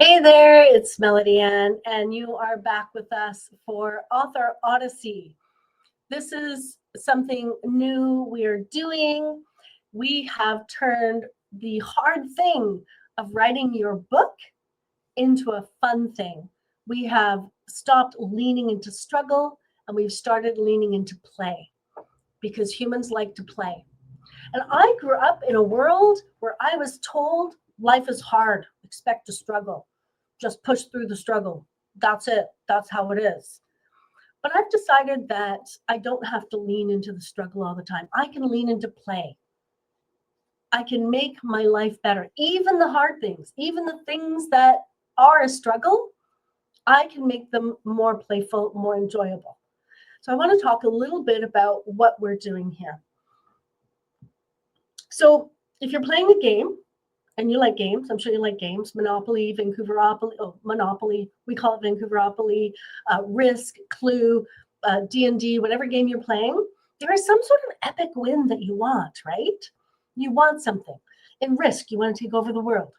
Hey there, it's Melody Ann, and you are back with us for Author Odyssey. This is something new we're doing. We have turned the hard thing of writing your book into a fun thing. We have stopped leaning into struggle and we've started leaning into play because humans like to play. And I grew up in a world where I was told life is hard, expect to struggle, just push through the struggle. That's it, that's how it is. But I've decided that I don't have to lean into the struggle all the time. I can lean into play. I can make my life better. Even the hard things, even the things that are a struggle, I can make them more playful, more enjoyable. So I want to talk a little bit about what we're doing here. So if you're playing a game, and you like games, I'm sure you like games, Monopoly, Monopoly, we call it Vancouveropoly, Risk, Clue, D&D, whatever game you're playing, there is some sort of epic win that you want, right? You want something. In Risk, you want to take over the world.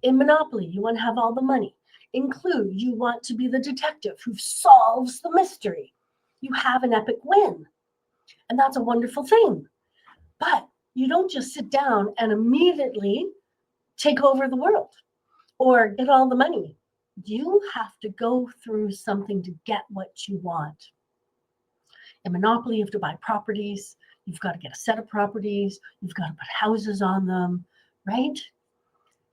In Monopoly, you want to have all the money. In Clue, you want to be the detective who solves the mystery. You have an epic win. And that's a wonderful thing. But you don't just sit down and immediately take over the world or get all the money. You have to go through something to get what you want. In Monopoly, you have to buy properties. You've got to get a set of properties. You've got to put houses on them, right?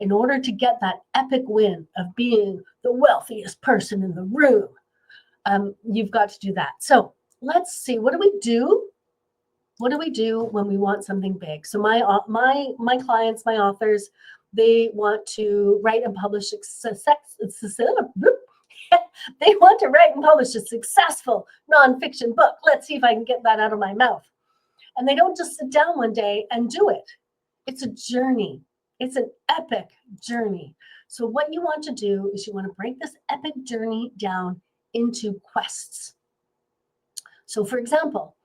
In order to get that epic win of being the wealthiest person in the room, you've got to do that. So let's see, what do we do? What do we do when we want something big? So my clients, my authors, they want to write and publish they want to write and publish a successful nonfiction book. Let's see if I can get that out of my mouth. And they don't just sit down one day and do it. It's a journey. It's an epic journey. So what you want to do is you want to break this epic journey down into quests. So for example,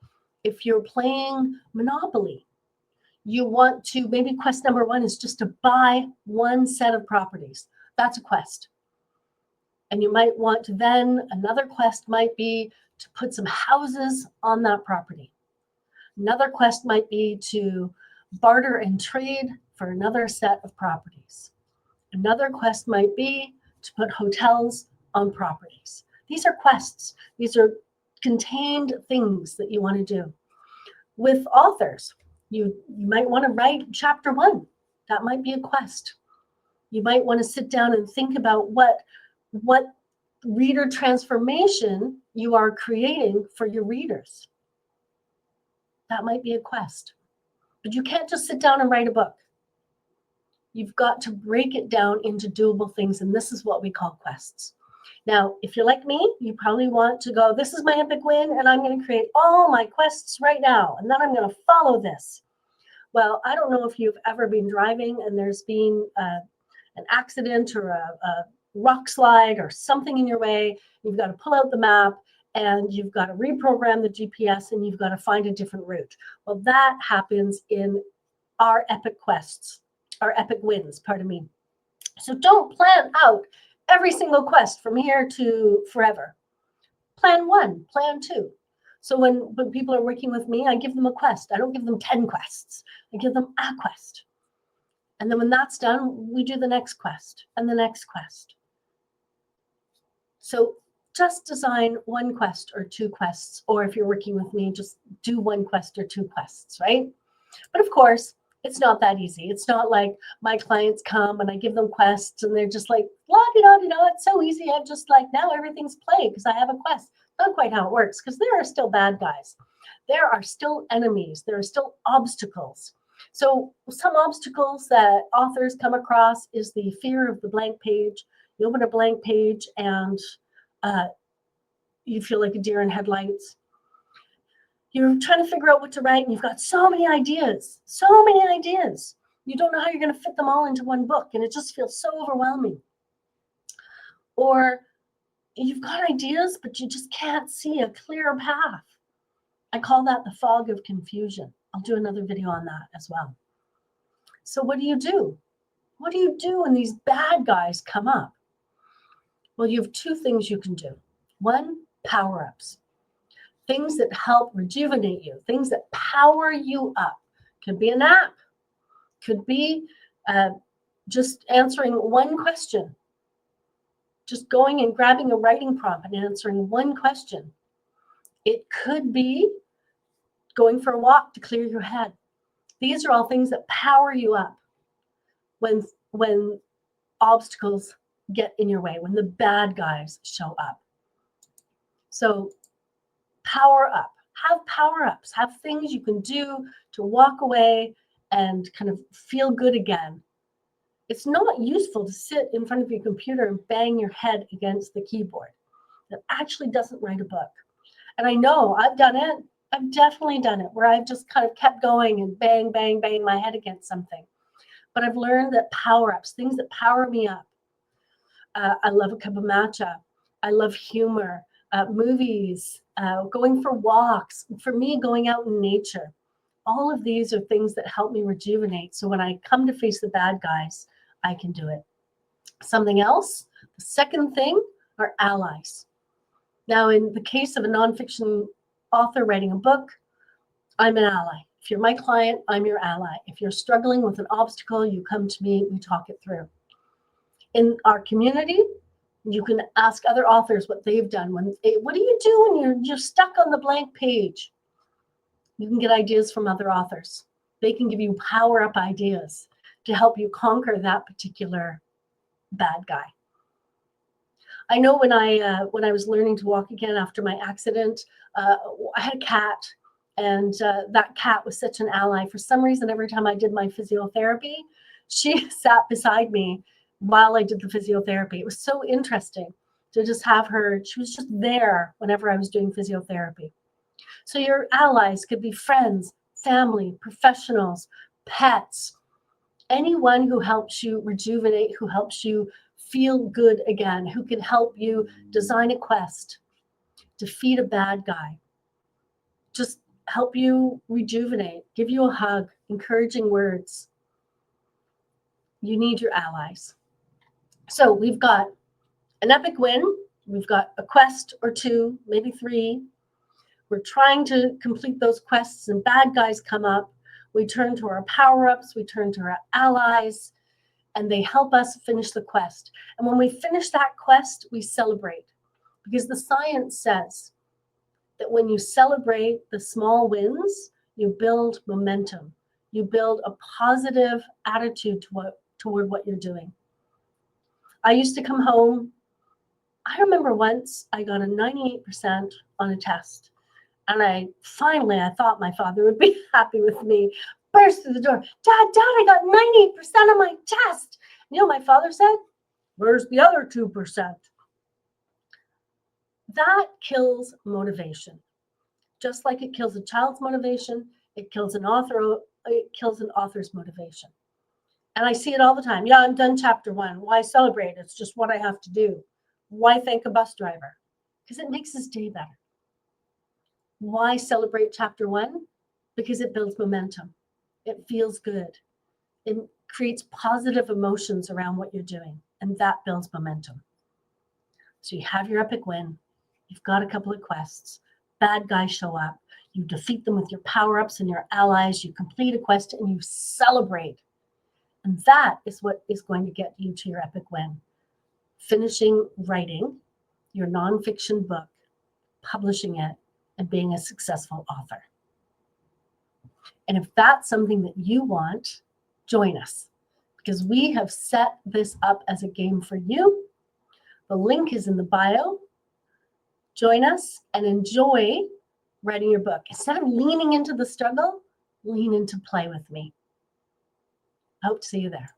if you're playing Monopoly, you want to, maybe quest number one is just to buy one set of properties. That's a quest. And you might want to then, another quest might be to put some houses on that property. Another quest might be to barter and trade for another set of properties. Another quest might be to put hotels on properties. These are quests. These are contained things that you want to do. With authors, you might want to write chapter one. That might be a quest. You might want to sit down and think about what reader transformation you are creating for your readers. That might be a quest. But you can't just sit down and write a book. You've got to break it down into doable things, and this is what we call quests. Now, if you're like me, you probably want to go, this is my epic win, and I'm going to create all my quests right now, and then I'm going to follow this. Well, I don't know if you've ever been driving and there's been an accident or a rock slide or something in your way. You've got to pull out the map and you've got to reprogram the GPS and you've got to find a different route. Well, that happens in our epic quests, our epic wins, pardon me. So don't plan out every single quest from here to forever. Plan one, plan two. So when people are working with me, I give them a quest. I don't give them 10 quests. I give them a quest. And then when that's done, we do the next quest and the next quest. So just design one quest or two quests, or if you're working with me, just do one quest or two quests, right? But of course, it's not that easy. It's not like my clients come and I give them quests and they're just like, la-di-da-di-da, it's so easy. I'm just like, now everything's played because I have a quest. Not quite how it works, because there are still bad guys. There are still enemies. There are still obstacles. So some obstacles that authors come across is the fear of the blank page. You open a blank page and you feel like a deer in headlights. You're trying to figure out what to write, and you've got so many ideas. You don't know how you're going to fit them all into one book, and it just feels so overwhelming. Or you've got ideas, but you just can't see a clear path. I call that the fog of confusion. I'll do another video on that as well. So what do you do? What do you do when these bad guys come up? Well, you have two things you can do. One, power-ups. Things that help rejuvenate you, things that power you up. Could be a nap, could be just answering one question, just going and grabbing a writing prompt and answering one question. It could be going for a walk to clear your head. These are all things that power you up when obstacles get in your way, when the bad guys show up. So power up. Have power ups. Have things you can do to walk away and kind of feel good again. It's not useful to sit in front of your computer and bang your head against the keyboard. That actually doesn't write a book. And I know I've done it. I've definitely done it where I've just kind of kept going and bang, bang, bang my head against something. But I've learned that power ups, things that power me up. I love a cup of matcha. I love humor, movies, going for walks. For me, going out in nature. All of these are things that help me rejuvenate. So when I come to face the bad guys, I can do it. Something else, the second thing are allies. Now, in the case of a nonfiction author writing a book, I'm an ally. If you're my client, I'm your ally. If you're struggling with an obstacle, you come to me, we talk it through. In our community, you can ask other authors what they've done. What do you do when you're stuck on the blank page? You can get ideas from other authors. They can give you power-up ideas to help you conquer that particular bad guy. I know when I was learning to walk again after my accident, I had a cat, and that cat was such an ally. For some reason, every time I did my physiotherapy, she sat beside me while I did the physiotherapy. It was so interesting to just have her. She was just there whenever I was doing physiotherapy. So your allies could be friends, family, professionals, pets, anyone who helps you rejuvenate, who helps you feel good again, who can help you design a quest, defeat a bad guy, just help you rejuvenate, give you a hug, encouraging words. You need your allies. So we've got an epic win. We've got a quest or two, maybe three. We're trying to complete those quests and bad guys come up. We turn to our power-ups, we turn to our allies, and they help us finish the quest. And when we finish that quest, we celebrate. Because the science says that when you celebrate the small wins, you build momentum. You build a positive attitude toward what you're doing. I used to come home. I remember once I got a 98% on a test. And I thought my father would be happy with me. Burst through the door. Dad, I got 98% on my test. You know, my father said, where's the other 2%? That kills motivation. Just like it kills a child's motivation, it kills an author's motivation. And I see it all the time. Yeah, I'm done chapter 1. Why celebrate? It's just what I have to do. Why thank a bus driver? Because it makes his day better. Why celebrate chapter 1? Because it builds momentum. It feels good. It creates positive emotions around what you're doing, and that builds momentum. So you have your epic win. You've got a couple of quests. Bad guys show up. You defeat them with your power-ups and your allies. You complete a quest and you celebrate. And that is what is going to get you to your epic win. Finishing writing your nonfiction book, publishing it, and being a successful author. And if that's something that you want, join us, because we have set this up as a game for you. The link is in the bio. Join us and enjoy writing your book. Instead of leaning into the struggle, lean into play with me. I hope to see you there.